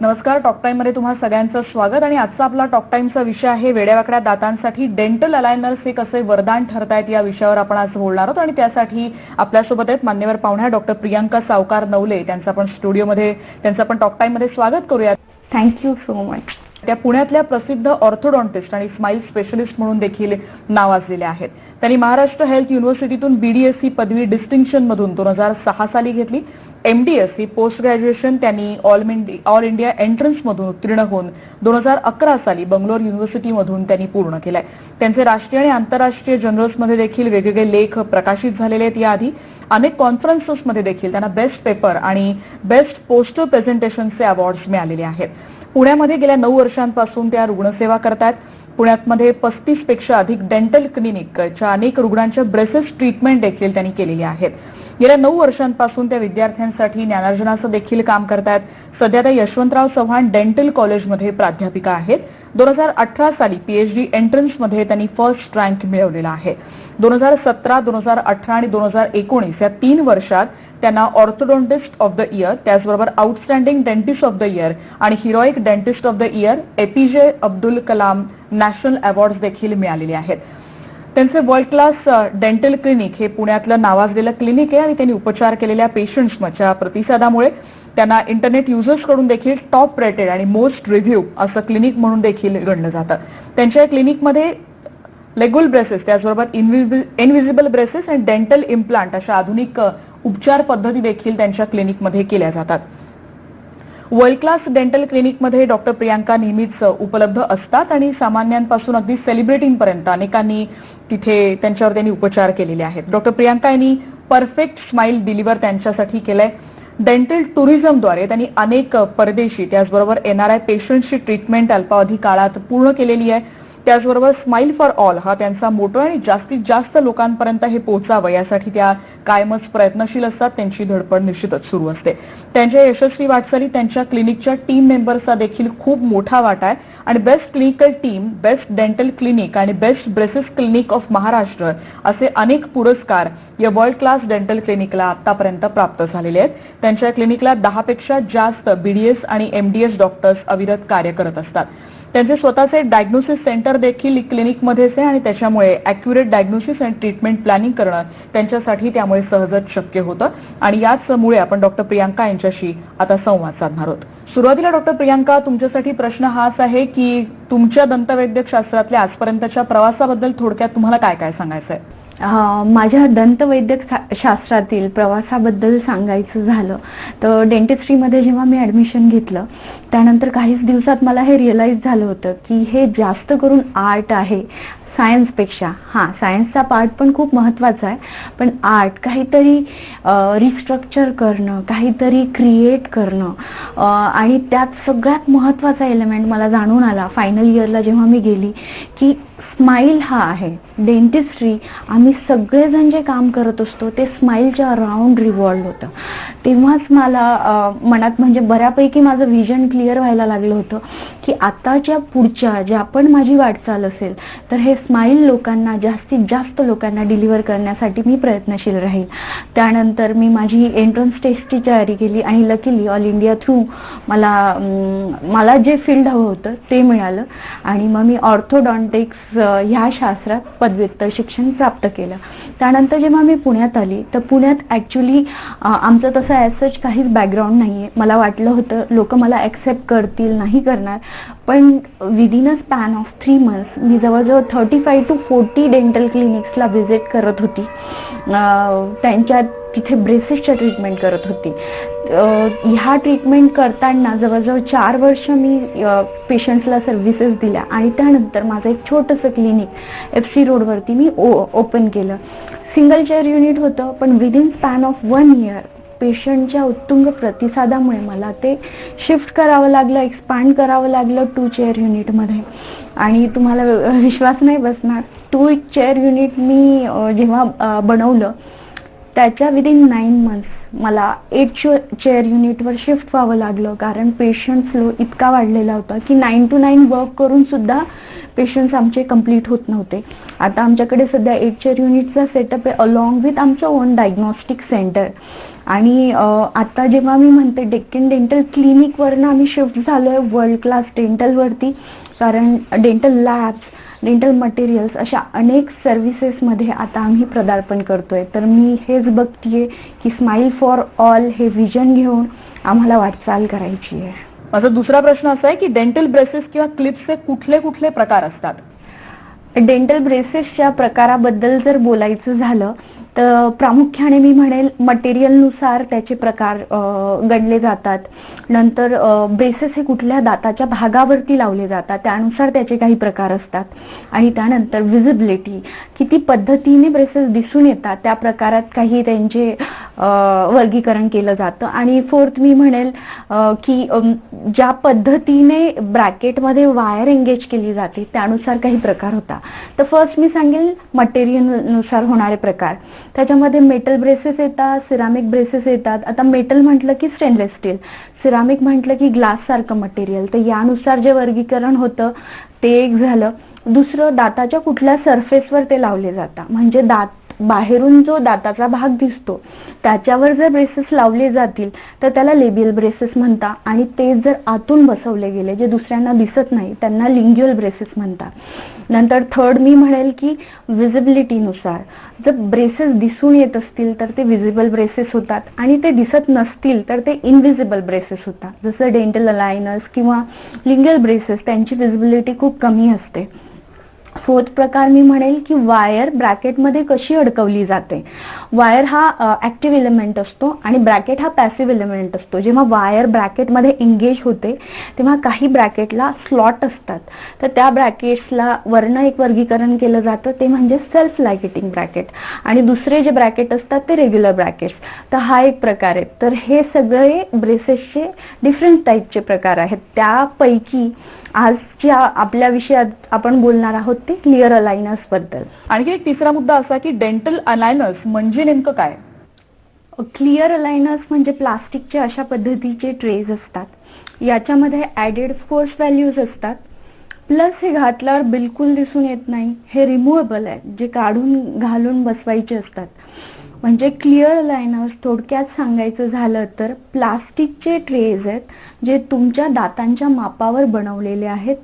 नमस्कार. Talk time मध्ये तुम्हा सगळ्यांचं स्वागत. आणि आजचा आपला टॉक टाइमचा विषय आहे वेड्यावाकड्या दातांसाठी डेंटल अलायनर्स हे कसे वरदान ठरतायत या विषयावर आपण आज बोलणार आहोत. आणि त्यासाठी आपल्यासोबत आहेत मान्यवर पाहुण्या डॉक्टर प्रियांका सावकार नवले. त्यांचं आपण स्टुडिओमध्ये त्यांचं आपण टॉक टाइम मध्ये स्वागत करूया. Thank you so much. त्या पुण्यातल्या प्रसिद्ध ऑर्थोडॉन्टिस्ट आणि स्माईल स्पेशलिस्ट म्हणून देखील नावाजलेले आहेत. त्यांनी महाराष्ट्र हेल्थ युनिव्हर्सिटीतून बीडीएससी पदवी डिस्टिंक्शन मधून 2006 साली घेतली. एमडीएस ही पोस्ट ग्रॅज्युएशन त्यांनी ऑल इंडिया एंट्रन्स मधून उत्तीर्ण होऊन 2011 साली बंगलोर युनिव्हर्सिटीमधून त्यांनी पूर्ण केलंय. त्यांचे राष्ट्रीय आणि आंतरराष्ट्रीय जर्नल्समध्ये देखील वेगवेगळे लेख प्रकाशित झालेले आहेत. याआधी अनेक कॉन्फरन्सेसमध्ये देखील त्यांना बेस्ट पेपर आणि बेस्ट पोस्टर प्रेझेंटेशनचे अवॉर्ड्स मिळालेले आहेत. पुण्यामध्ये गेल्या 9 वर्षांपासून त्या रुग्णसेवा करतात. पुण्यामध्ये 35 पेक्षा अधिक डेंटल क्लिनिकच्या अनेक रुग्णांच्या ब्रेसेस ट्रीटमेंट देखील त्यांनी केलेली आहेत. गेल्या 9 वर्षांपासून त्या विद्यार्थ्यांसाठी ज्ञानार्जनाचं देखील काम करतात. सध्या त्या यशवंतराव चव्हाण डेंटल कॉलेजमध्ये प्राध्यापिका आहेत. 2018 साली पीएचडी एंट्रन्समध्ये त्यांनी फर्स्ट रँक मिळवलेला आहे. 2017, 2018 आणि 2019 या 3 वर्षात त्यांना ऑर्थोडॉन्टिस्ट ऑफ द इयर, त्याचबरोबर outstanding dentist of the year आणि heroic dentist of the year APJ Abdul Kalam national awards देखील मिळालेले आहेत. त्यांचे वर्ल्ड क्लास डेंटल क्लिनिक हे पुण्यातलं नावाजलेलं क्लिनिक आहे आणि त्यांनी उपचार केलेल्या पेशंट्सच्या प्रतिसादामुळे त्यांना इंटरनेट युजर्सकडून देखील टॉप रेटेड आणि मोस्ट रिव्ह्यू असं क्लिनिक म्हणून देखील गणलं जातं. त्यांच्या क्लिनिकमध्ये लेगुल ब्रेसेस, त्याचबरोबर इनव्हिजिबल ब्रेसेस आणि डेंटल इम्प्लांट अशा आधुनिक उपचार पद्धती देखील त्यांच्या क्लिनिकमध्ये केल्या जातात. वर्ल्ड क्लास डेंटल क्लिनिकमध्ये डॉक्टर प्रियांका नेहमीच उपलब्ध असतात आणि सामान्यांपासून अगदी सेलिब्रिटींपर्यंत अनेकांनी तिथे त्यांच्यावर त्यांनी उपचार केलेले आहेत. डॉक्टर प्रियांका यांनी परफेक्ट स्माईल डिलिव्हर त्यांच्यासाठी केलंय. डेंटल टुरिझमद्वारे त्यांनी अनेक परदेशी त्याचबरोबर एनआरआय पेशंट्सची ट्रीटमेंट अल्पावधी काळात पूर्ण केलेली आहे. त्याचबरोबर स्माईल फॉर ऑल हा त्यांचा मोटो आणि जास्तीत जास्त लोकांपर्यंत हे पोहोचावं यासाठी त्या कायमच प्रयत्नशील असतात. त्यांची धडपड निश्चितच सुरू असते. त्यांच्या यशस्वी वाटचालीत त्यांच्या क्लिनिकच्या टीम मेंबर्सचा देखील खूप मोठा वाटा आहे. आणि best clinical team, best dental clinic आणि best braces clinic of Maharashtra असे अनेक पुरस्कार या वर्ल्ड क्लास डेंटल क्लिनिकला आतापर्यंत प्राप्त झालेले आहेत. त्यांच्या क्लिनिकला 10 पेक्षा जास्त बीडीएस आणि एमडीएस डॉक्टर्स अविरत कार्य करत असतात. त्यांचे स्वतःचे डायग्नोसिस सेंटर देखील क्लिनिकमध्येच आहे आणि त्याच्यामुळे अॅक्युरेट डायग्नोसिस आणि ट्रीटमेंट प्लॅनिंग करणं त्यांच्यासाठी त्यामुळे सहजच शक्य होतं. आणि याचमुळे आपण डॉक्टर प्रियांका यांच्याशी आता संवाद साधणार आहोत. सुरुवातीला डॉक्टर प्रियांका, तुमच्यासाठी प्रश्न हाच आहे की तुमच्या दंतवैद्यक शास्त्रातल्या आजपर्यंतच्या प्रवासाबद्दल थोडक्यात तुम्हाला काय काय सांगायचं आहे? माझ्या दंतवैद्यक शास्त्रातील प्रवासाबद्दल सांगायचं झालं तर डेंटिस्ट्रीमध्ये जेव्हा मी ऍडमिशन घेतलं त्यानंतर काहीच दिवसात मला हे रिअलाइज झालं होतं की हे जास्त करून आर्ट आहे सायन्सपेक्षा. सायन्सचा पार्ट पण खूप महत्वाचा आहे, पण आर्ट काहीतरी रिस्ट्रक्चर करणं, काहीतरी क्रिएट करणं आणि त्यात सगळ्यात महत्वाचा एलिमेंट मला जाणून आला फायनल इयरला जेव्हा मी गेली की स्माईल हा आहे. डेंटिस्ट्री आम्ही सगळेजण जे काम करत असतो ते स्माईलच्या अराउंड रिव्हॉल्व होतं. तेव्हाच मला मनात म्हणजे बऱ्यापैकी माझं व्हिजन क्लिअर व्हायला लागलं होतं की आताच्या पुढच्या ज्या पण माझी वाटचाल असेल तर हे स्माईल लोकांना, जास्तीत जास्त लोकांना डिलिव्हर करण्यासाठी मी प्रयत्नशील राहील. त्यानंतर मी माझी एंट्रन्स टेस्टची तयारी केली आणि लकीली ऑल इंडिया थ्रू मला जे फील्ड हवं होतं ते मिळालं आणि मग मी ऑर्थोडॉन्टिक्स ह्या शास्त्रात पदव्युत्तर शिक्षण प्राप्त केलं. त्यानंतर जेव्हा मी पुण्यात आली तर पुण्यात ऍक्च्युली आमचं तसं ॲज सच काहीच बॅकग्राऊंड नाहीये. मला वाटलं होतं लोक मला ऍक्सेप्ट करतील, नाही करणार, पण within a span of 3 months मी जवळजवळ 35 to 40 डेंटल क्लिनिक्सला व्हिजिट करत होती. त्यांच्या तिथे ब्रेसेसच्या ट्रीटमेंट करत होती. ह्या ट्रीटमेंट करताना जवळजवळ 4 वर्ष मी पेशंट्सला सर्व्हिसेस दिल्या आणि त्यानंतर माझं एक छोटंसं क्लिनिक FC रोडवरती मी ओपन केलं. सिंगल चेअर युनिट होतं, पण विदिन स्पॅन ऑफ 1 इयर पेशंटच्या उत्तुंग प्रतिसादामुळे मला ते शिफ्ट करावं लागलं, एक्सपांड करावं लागलं 2 चेअर युनिटमध्ये. आणि तुम्हाला विश्वास नाही बसणार, 2 चेअर युनिट मी जेव्हा बनवलं त्याच्या विदिन 9 मंथ्स मला 8 चेअर युनिटवर शिफ्ट व्हावं लागलं, कारण पेशंट फ्लो इतका वाढलेला होता की 9 to 9 वर्क करून सुद्धा पेशंट्स आमचे कंप्लीट होत नव्हते. आता आमच्याकडे सध्या 8 चेअर युनिटचा सेटअप आहे, अलॉंग विथ आमचं ओन डायग्नोस्टिक सेंटर. आणि आता जेव्हा मी म्हणते डेक्कन डेंटल क्लिनिकवरनं आम्ही शिफ्ट झालोय वर्ल्ड क्लास डेंटलवरती, कारण डेंटल लॅब्स, डेंटल मटेरियल्स अशा अनेक सर्व्हिसेसमध्ये आता आम्ही पदार्पण करतोय. तर मी हेच बघतीये की स्माईल फॉर ऑल हे विजन घेऊन आम्हाला वाटचाल करायची आहे. माझा दुसरा प्रश्न असा आहे की डेंटल ब्रेसेस किंवा क्लिप्सचे कुठले कुठले प्रकार असतात? डेंटल ब्रेसेसच्या प्रकाराबद्दल जर बोलायचं झालं तर प्रामुख्याने मी म्हणेल मटेरियलनुसार त्याचे प्रकार गणले जातात. नंतर ब्रेसेस हे कुठल्या दाताच्या भागावरती लावले जातात त्यानुसार त्याचे काही प्रकार असतात. आणि त्यानंतर विजिबिलिटी, किती पद्धतीने ब्रेसेस दिसून येतात त्या प्रकारात काही त्यांचे वर्गीकरण केलं जातं. आणि फोर्थ मी म्हणेल की ज्या पद्धतीने ब्रॅकेटमध्ये वायर एंगेज केली जाते त्यानुसार काही प्रकार होता. तर फर्स्ट मी सांगेल मटेरियलनुसार होणारे प्रकार. त्याच्यामध्ये मेटल ब्रेसेस येतात, सिरामिक ब्रेसेस येतात. आता मेटल म्हटलं की स्टेनलेस स्टील, सिरामिक म्हटलं की ग्लास सारखं मटेरियल. तर यानुसार जे वर्गीकरण होतं ते एक झालं. दुसरं दाताच्या कुठल्या सरफेसवर ते लावले जातात, म्हणजे दात बाहेरून जो दाताचा भाग दिसतो त्याच्यावर जर ब्रेसेस लावले जातील तर त्याला लेबियल ब्रेसेस म्हणतात. आणि ते जर आतून बसवले गेले जे दुसऱ्यांना दिसत नाही त्यांना लिंग्युअल ब्रेसेस म्हणतात. नंतर थर्ड मी म्हणेल की विजिबिलिटीनुसार जर ब्रेसेस दिसून येत असतील तर ते विजिबल ब्रेसेस होतात, आणि ते दिसत नसतील तर ते इनविजिबल ब्रेसेस होतात. जसं डेंटल अलायनर्स किंवा लिंग्युअल ब्रेसेस त्यांची विजिबिलिटी खूप कमी असते. फोर्थ प्रकार मी म्हणेल की वायर ब्रॅकेटमध्ये कशी अडकवली जाते. वायर हा ऍक्टिव्ह एलिमेंट असतो आणि ब्रॅकेट हा पॅसिव्ह एलिमेंट असतो. जेव्हा वायर ब्रॅकेटमध्ये एंगेज होते तेव्हा काही ब्रॅकेटला स्लॉट असतात, तर त्या ब्रॅकेट्सला वरनं एक वर्गीकरण केलं जातं ते म्हणजे सेल्फ लायकेटिंग ब्रॅकेट, आणि दुसरे जे ब्रॅकेट असतात ते रेग्युलर ब्रॅकेट्स. तर हा एक प्रकार आहे. तर हे सगळे ब्रेसेसचे डिफरंट टाईपचे प्रकार आहेत. त्यापैकी आजच्या आपल्या विषयात आपण बोलणार आहोत ते क्लिअर अलायनर्स बद्दल. आणखी एक तिसरा मुद्दा असा की डेंटल अलायनर्स म्हणजे नेमकं काय? क्लिअर अलायनर्स म्हणजे प्लास्टिकचे अशा पद्धतीचे ट्रेज असतात. याच्यामध्ये ऍडेड फोर्स व्हॅल्यूज असतात, प्लस हे घातल्यावर बिलकुल दिसून येत नाही, हे रिमुवेबल आहे, जे काढून घालून बसवायचे असतात. म्हणजे क्लिअर अलायनर्स थोडक्यात सांगायचं झालं तर प्लास्टिकचे ट्रेज आहेत जे तुमच्या दातांच्या मापावर बनवलेले आहेत.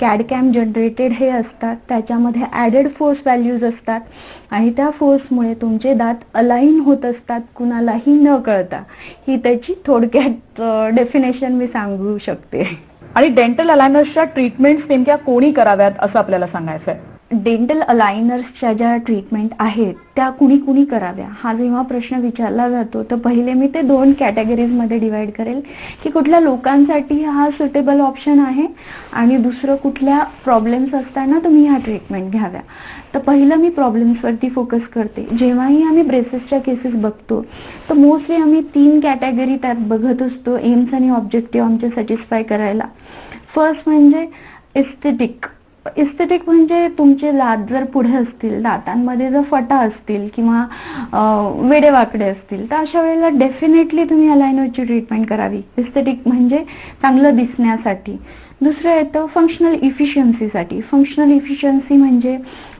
कॅड-कॅम जनरेटेड हे असतात, त्याच्यामध्ये ऍडेड फोर्स व्हॅल्यूज असतात आणि त्या फोर्समुळे तुमचे दात अलाइन होत असतात कुणालाही न कळता. ही त्याची थोडक्यात डेफिनेशन मी सांगू शकते. आणि डेंटल अलायनर्सच्या ट्रीटमेंट्स नेमक्या कोणी कराव्यात असं आपल्याला सांगायचं आहे? डेंटल अलायनर्सच्या ज्या ट्रीटमेंट आहेत त्या कुणी कुणी कराव्या हा जेव्हा प्रश्न विचारला जातो तर पहिले मी ते 2 कॅटेगरीजमध्ये डिवाइड करेल की कुठल्या लोकांसाठी हा सुटेबल ऑप्शन आहे आणि दुसरं कुठल्या प्रॉब्लेम्स असताना तुम्ही ह्या ट्रीटमेंट घ्याव्या. तर पहिलं मी प्रॉब्लेम्सवरती फोकस करते. जेव्हाही आम्ही ब्रेसेसच्या केसेस बघतो तर मोस्टली आम्ही 3 कॅटेगरी त्यात बघत असतो एम्स आणि ऑब्जेक्टिव्ह आमचे सॅटिस्फाय करायला. फर्स्ट म्हणजे एस्थेटिक. इस्थेटिक म्हणजे तुमचे दात जर पुढे असतील, दातांमध्ये जर फटा असतील किंवा वेडेवाकडे असतील तर अशा वेळेला डेफिनेटली तुम्ही अलायनरची ट्रीटमेंट करावी. इस्थेटिक म्हणजे चांगलं दिसण्यासाठी. दुसरं येतं फंक्शनल इफिशियन्सीसाठी. फंक्शनल इफिशियन्सी म्हणजे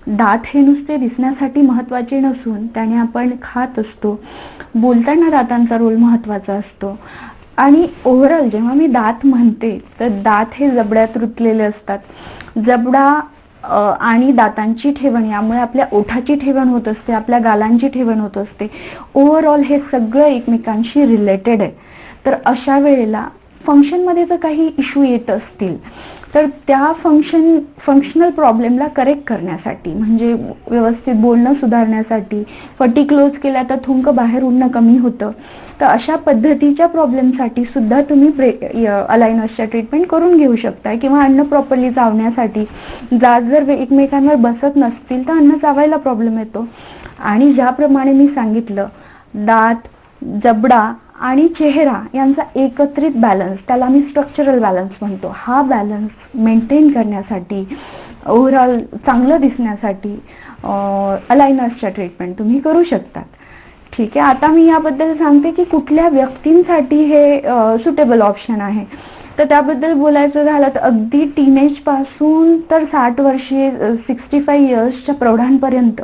दात हे नुसते दिसण्यासाठी महत्वाचे नसून त्याने आपण खात असतो, बोलताना दातांचा रोल महत्वाचा असतो. आणि ओव्हरऑल जेव्हा मी दात म्हणते तर दात हे जबड्यात रुतलेले असतात. जबडा आणि दातांची ठेवण यामुळे आपल्या ओठाची ठेवण होत असते, आपल्या गालांची ठेवण होत असते. ओव्हरऑल हे सगळं एकमेकांशी रिलेटेड आहे. तर अशा वेळेला फंक्शनमध्ये जर काही इश्यू येत असतील तर त्या फंक्शनल प्रॉब्लेमला करेक्ट करण्यासाठी म्हणजे व्यवस्थित बोलणं सुधारण्यासाठी, फटी क्लोज केल्या तर थुंक बाहेर उडणं कमी होतं. तर अशा पद्धतीच्या प्रॉब्लेमसाठी सुद्धा तुम्ही अलायनर्सच्या ट्रीटमेंट करून घेऊ शकता. किंवा अन्न प्रॉपरली चावण्यासाठी, दात जर एकमेकांवर बसत नसतील तर अन्न चावायला प्रॉब्लेम येतो. आणि ज्याप्रमाणे मी सांगितलं दात, जबडा आणि चेहरा यांचा एकत्रित बॅलन्स, त्याला मी स्ट्रक्चरल बॅलन्स म्हणतो, हा बॅलन्स मेंटेन करण्यासाठी, ओव्हरऑल चांगलं दिसण्यासाठी अलायनर्सच्या ट्रीटमेंट तुम्ही करू शकतात. ठीक आहे, आता मी याबद्दल सांगते की कुठल्या व्यक्तींसाठी हे सुटेबल ऑप्शन आहे. तर त्याबद्दल बोलायचं झालं तर अगदी टीनेज पासून तर 60 वर्षे 65 इयर्सच्या प्रौढांपर्यंत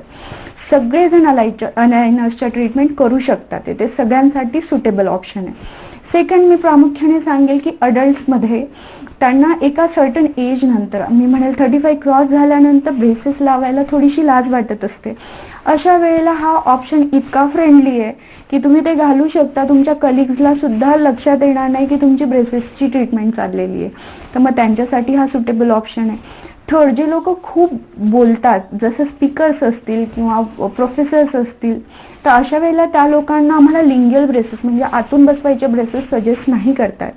सगळेजण अलायनर्सच्या ट्रीटमेंट करू शकतात. ते सगळ्यांसाठी सुटेबल ऑप्शन आहे. सेकंड, मी प्रामुख्याने सांगेल की अडल्ट्समध्ये त्यांना एका सर्टन एज नंतर, मी म्हणेल 35 क्रॉस झाल्यानंतर ब्रेसेस लावायला थोडीशी लाज वाटत असते. अशा वेळेला हा ऑप्शन इतका फ्रेंडली आहे की तुम्ही ते घालू शकता. तुमच्या कलिग्सला सुद्धा लक्षात येणार नाही की तुमची ब्रेसेसची ट्रीटमेंट चाललेली आहे. तर मग त्यांच्यासाठी हा सुटेबल ऑप्शन आहे. थर्ड, जे लोक खूप बोलतात, जसं स्पीकर्स असतील किंवा प्रोफेसर्स असतील, तर अशा वेळेला त्या लोकांना आम्हाला लिंगियल ब्रेसेस म्हणजे आतून बसवायचे ब्रेसेस सजेस्ट नाही करतात.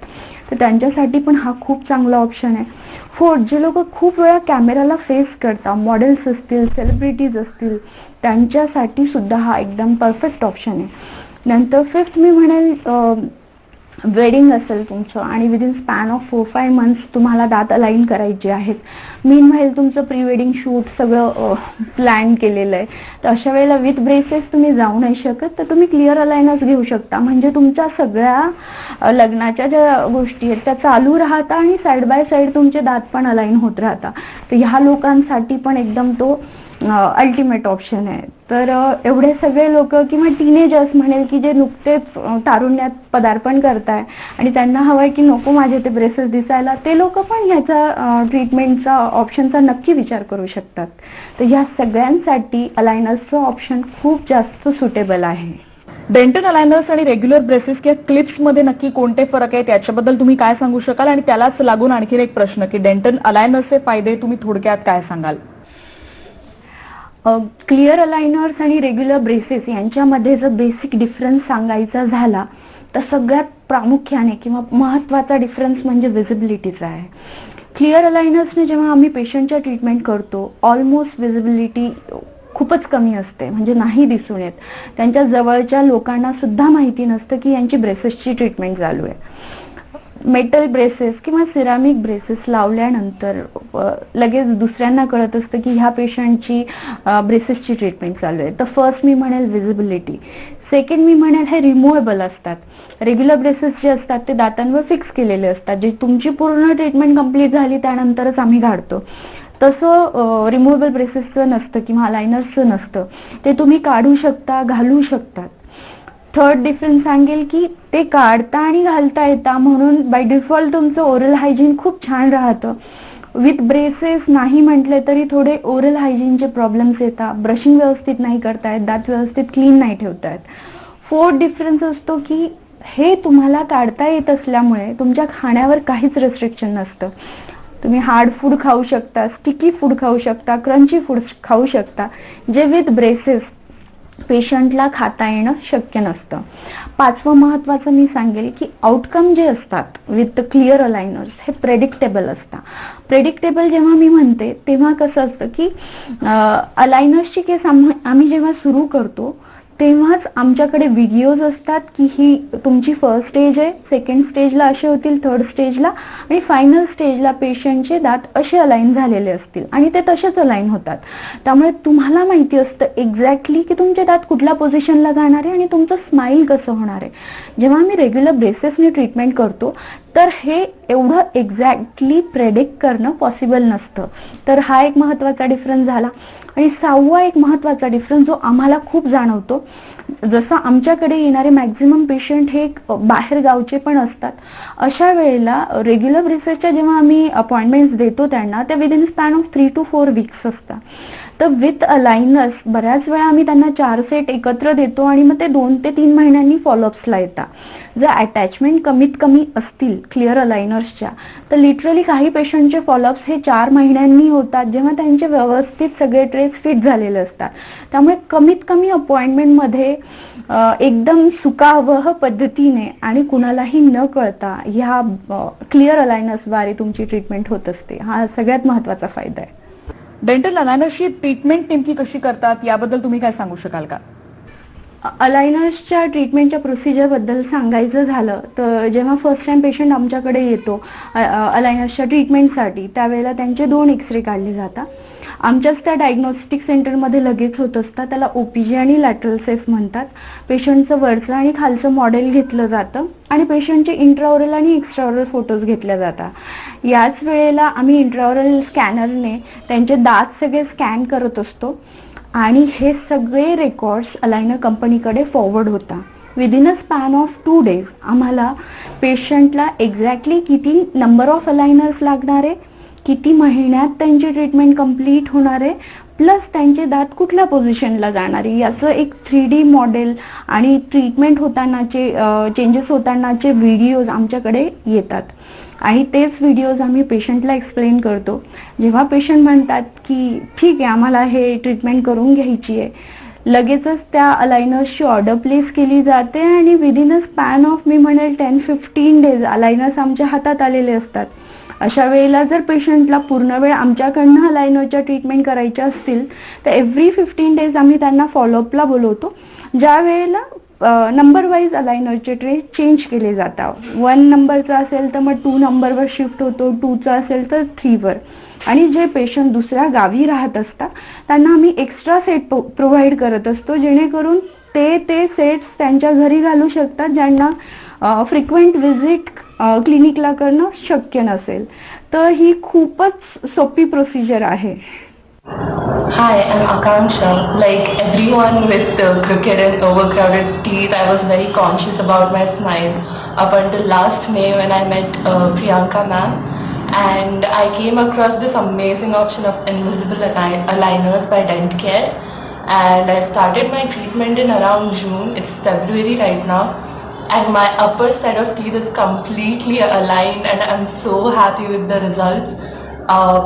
तर त्यांच्यासाठी पण हा खूप चांगला ऑप्शन आहे. फोर्थ, जे लोक खूप वेळा कॅमेराला फेस करतात, मॉडेल्स असतील, सेलिब्रिटीज असतील, त्यांच्यासाठी सुद्धा हा एकदम परफेक्ट ऑप्शन आहे. नंतर फिफ्थ, मी म्हणेल वेडिंग असेल तुमचं आणि विदिन स्पॅन ऑफ 4-5 मंथ्स तुम्हाला दात अलाइन करायचे आहेत, मीनवाईल तुमचं प्री वेडिंग शूट सगळं प्लॅन केलेलं आहे, तर अशा वेळेला विथ ब्रेसेस तुम्ही जाऊ नाही शकत, तर तुम्ही क्लिअर अलाइनर्स घेऊ शकता. म्हणजे तुमच्या सगळ्या लग्नाच्या ज्या गोष्टी आहेत त्या चालू राहता आणि साईड बाय साईड तुमचे दात पण अलाइन होत राहता. तर ह्या लोकांसाठी पण एकदम तो अल्टिमेट ऑप्शन आहे. तर एवढे सगळे लोक किंवा टीनेजर्स म्हणेल की जे नुकतेच तारुण्यात पदार्पण करताय आणि त्यांना हवंय की नको माझे ते ब्रेसेस दिसायला, ते लोक पण ह्याचा ट्रीटमेंटचा ऑप्शनचा नक्की विचार करू शकतात. तर या सगळ्यांसाठी अलायनर्सचं ऑप्शन खूप जास्त सुटेबल आहे. डेंटल अलायनर्स आणि रेग्युलर ब्रेसेस किंवा क्लिप्स मध्ये नक्की कोणते फरक आहेत याच्याबद्दल तुम्ही काय सांगू शकाल? आणि त्यालाच लागून आणखी एक प्रश्न की डेंटल अलायनर्सचे फायदे तुम्ही थोडक्यात काय सांगाल? क्लिअर अलाइनर्स आणि रेग्युलर ब्रेसेस यांच्यामध्ये जर बेसिक डिफरन्स सांगायचा झाला तर सगळ्यात प्रामुख्याने किंवा महत्वाचा डिफरन्स म्हणजे विजिबिलिटीचा आहे. क्लिअर अलाइनर्सने जेव्हा आम्ही पेशंटच्या ट्रीटमेंट करतो, ऑलमोस्ट विजिबिलिटी खूपच कमी असते, म्हणजे नाही दिसून येत. त्यांच्या जवळच्या लोकांना सुद्धा माहिती नसतं की यांची ब्रेसेसची ट्रीटमेंट चालू आहे. मेटल ब्रेसेस किंवा सिरामिक ब्रेसेस लावल्यानंतर लगेच दुसऱ्यांना कळत असतं की ह्या पेशंटची ब्रेसेसची ट्रीटमेंट चालू आहे. तर फर्स्ट मी म्हणेल विजिबिलिटी. सेकंड, मी म्हणेल हे रिमुव्हेबल असतात. रेग्युलर ब्रेसेस जे असतात ते दातांवर फिक्स केलेले असतात, जे तुमची पूर्ण ट्रीटमेंट कंप्लीट झाली त्यानंतरच आम्ही काढतो. तसं रिमुव्हेबल ब्रेसेसचं नसतं किंवा अलायनर्सचं नसतं. ते तुम्ही काढू शकता, घालू शकतात. थर्ड डिफरन्स सांगेल की ते काढता आणि घालता येता, म्हणून बाय डिफॉल्ट तुमचं ओरल हायजीन खूप छान राहतं. विथ ब्रेसेस नाही म्हटले तरी थोडे ओरल हायजीनचे प्रॉब्लेम्स येतात. ब्रशिंग व्यवस्थित नाही करतायत, दात व्यवस्थित क्लीन नाही ठेवतायत. फोर्थ डिफरन्स असतो की हे तुम्हाला काढता येत असल्यामुळे तुमच्या खाण्यावर काहीच रेस्ट्रिक्शन नसतं. तुम्ही हार्ड फूड खाऊ शकता, स्टिकी फूड खाऊ शकता, क्रंची फूड खाऊ शकता, जे विथ ब्रेसेस पेशंटला खाता येणं शक्य नसतं. पाचवं महत्वाचं मी सांगेल की आउटकम जे असतात विथ क्लिअर अलाइनर्स हे प्रेडिक्टेबल असतात. प्रेडिक्टेबल जेव्हा मी म्हणते तेव्हा कसं असतं की अलाइनर्सची केस आम्ही जेव्हा सुरू करतो तेव्हाच आमच्याकडे व्हिडिओज असतात की ही तुमची फर्स्ट स्टेज आहे, सेकंड स्टेजला असे होतील, थर्ड स्टेजला आणि फायनल स्टेजला पेशंटचे दात असे अलाइन झालेले असतील आणि ते तसेच अलाइन होतात. त्यामुळे तुम्हाला माहिती असतं एक्झॅक्टली की तुमचे दात कुठल्या पोझिशनला जाणार आहे आणि तुमचं स्माईल कसं होणार आहे. जेव्हा आम्ही रेग्युलर ब्रेसेसने ट्रीटमेंट करतो तर हे एवढं एक्झॅक्टली प्रेडिक्ट करणं पॉसिबल नसतं. तर हा एक महत्वाचा डिफरन्स झाला. आणि सहावा एक महत्वाचा डिफरन्स जो आम्हाला खूप जाणवतो, जसं आमच्याकडे येणारे मॅक्झिमम पेशंट हे बाहेर गावचे पण असतात, अशा वेळेला रेग्युलर ब्रेसेसच्या जेव्हा आम्ही अपॉइंटमेंट्स देतो त्यांना, ते within span of 3 to 4 weeks असतात. तर विथ अलाइनर्स बऱ्याच वेळा आम्ही त्यांना 4 सेट एकत्र देतो आणि मग ते 2 ते 3 महिन्यांनी फॉलोअप्सला येतात. जर अटॅचमेंट कमीत कमी असतील क्लिअर अलाइनर्सच्या तर लिटरली काही पेशंटचे फॉलोअप्स हे 4 महिन्यांनी होतात, जेव्हा त्यांचे व्यवस्थित सगळे ट्रेस फिट झालेले असतात. त्यामुळे कमीत कमी अपॉइंटमेंटमध्ये एकदम सुखावह पद्धतीने आणि कुणालाही न कळता ह्या क्लिअर अलाइनर्सद्वारे तुमची ट्रीटमेंट होत असते. हा सगळ्यात महत्वाचा फायदा आहे. डेंटल अलायनर्सची ट्रीटमेंट नेमकी कशी करतात याबद्दल तुम्ही काय सांगू शकाल का? अलाइनर्सच्या ट्रीटमेंटच्या प्रोसिजर बद्दल सांगायचं झालं तर जेव्हा फर्स्ट टाइम पेशंट आमच्याकडे येतो अलाइनर्सच्या ट्रीटमेंटसाठी, त्यावेळेला त्यांचे 2 एक्सरे काढले जातात. आमच्याच त्या डायग्नोस्टिक सेंटरमध्ये लगेच होत असतात. त्याला ओपीजी आणि लॅटरल सेफ म्हणतात. पेशंटचं वरचं आणि खालचं मॉडेल घेतलं जातं आणि पेशंटचे इंट्राओरल आणि एक्स्ट्राओरल फोटोज घेतले जातात. याच वेळेला आम्ही इंट्राओरल स्कॅनरने त्यांचे दात सगळे स्कॅन करत असतो आणि हे सगळे रेकॉर्ड्स अलायनर कंपनीकडे फॉरवर्ड होतात. Within a span of 2 days आम्हाला पेशंटला एक्झॅक्टली किती नंबर ऑफ अलायनर्स लागणार आहे, किती महिन्यात त्यांची ट्रीटमेंट कंप्लीट होणार आहे, प्लस त्यांचे दात कुठल्या पोझिशनला जाणार आहे याचं एक 3D मॉडेल आणि ट्रीटमेंट होतानाचे चेंजेस होतानाचे व्हिडिओज आमच्याकडे येतात आणि तेच व्हिडिओज आम्ही पेशंटला एक्सप्लेन करतो. जेव्हा पेशंट म्हणतात की ठीक आहे आम्हाला हे ट्रीटमेंट करून घ्यायची आहे, लगेचच त्या अलायनर्सची ऑर्डर प्लेस केली जाते आणि within a span of me म्हणेल 10-15 days अलायनर्स आमच्या हातात आलेले असतात. अशा वेळेला जर पेशंटला पूर्ण वेळ आमच्याकडनं अलायनरच्या ट्रीटमेंट करायच्या असतील तर एव्हरी 15 days आम्ही त्यांना फॉलोअपला बोलवतो. ज्या वेळेला नंबर वाईज अलायनरचे ट्रे चेंज केले जातात. 1 नंबरचा असेल तर मग 2 नंबरवर शिफ्ट होतो, 2चा असेल तर 3 वर. आणि जे पेशंट दुसऱ्या गावी राहत असतात त्यांना आम्ही एक्स्ट्रा सेट प्रोव्हाइड करत असतो, जेणेकरून ते सेट्स त्यांच्या घरी घालू शकतात ज्यांना फ्रिक्वेंट व्हिजिट क्लिनिकला करणं शक्य नसेल. तर ही खूपच सोपी प्रोसिजर आहे. Hi, I'm Akanksha. Like everyone with crooked and overcrowded teeth, I was very conscious about my smile up until last May when I met Priyanka ma'am, and I came across this amazing option of invisible aligners by Dent Care, and I started my treatment in around June. It's February right now, and my upper set of teeth is completely aligned, and I'm so happy with the results.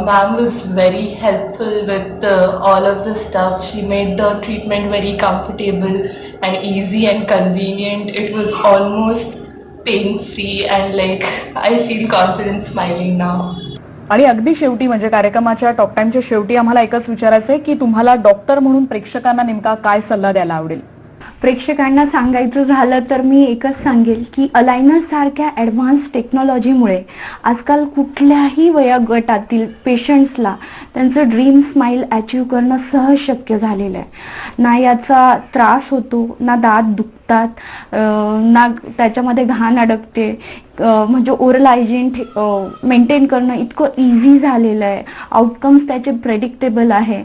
Ma'am was very helpful with all of the stuff. She made the treatment very comfortable and easy and convenient. It was almost pain-free and like I feel confident smiling now. आणि अगदी शेवटी म्हणजे कार्यक्रमाच्या talk टाइमच्या शेवटी आम्हाला एकच विचारायचंय की तुम्हाला डॉक्टर म्हणून प्रेक्षकांना नेमका काय सल्ला द्यायला आवडेल? प्रेक्षकांना सांगायचं झालं तर मी एकच सांगेल की अलायनर सारख्या ॲडव्हान्स टेक्नॉलॉजीमुळे आजकाल कुठल्याही वयोगटातील पेशंट्सला त्यांचं ड्रीम स्माईल अचीव करणं सहज शक्य झालेलं आहे. ना याचा त्रास होतो, ना दात दुखतात, ना त्याच्यामध्ये घाण अडकते. म्हणजे ओरल हायजीन मेंटेन करणं इतकं इझी झालेलं आहे. आउटकम्स त्याचे प्रेडिक्टेबल आहे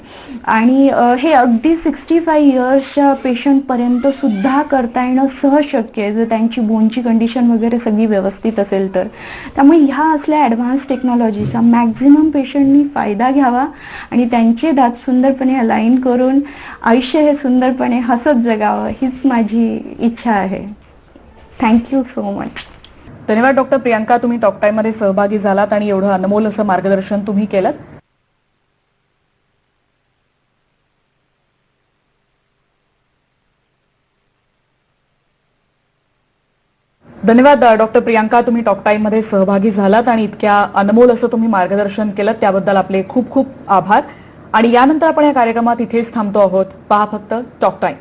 आणि हे अगदी 65 इयर्सच्या पेशंटपर्यंत सुद्धा करता येणं सहज शक्य आहे जर त्यांची बोनची कंडिशन वगैरे सगळी व्यवस्थित असेल तर. त्यामुळे ह्या असल्या ॲडव्हान्स टेक्नॉलॉजीचा मॅक्झिमम पेशंटनी फायदा घ्यावा आणि त्यांचे दात सुंदरपणे अलाइन करून आयुष्य हे सुंदरपणे हसत जगावं हीच माझी इच्छा आहे. Thank you so much. धन्यवाद डॉक्टर प्रियांका, तुम्ही टॉक टाइम मध्ये सहभागी झालात आणि एवढं अनमोल असं मार्गदर्शन तुम्ही केलं. धन्यवाद डॉक्टर प्रियांका, तुम्ही टॉक टाइम मध्ये सहभागी झालात आणि इतक्या अनमोल असं तुम्ही मार्गदर्शन केलं त्याबद्दल आपले खूप खूप आभार. आणि यानंतर आपण या कार्यक्रमात इथेच थांबतो आहोत. पहा फक्त टॉक टाइम.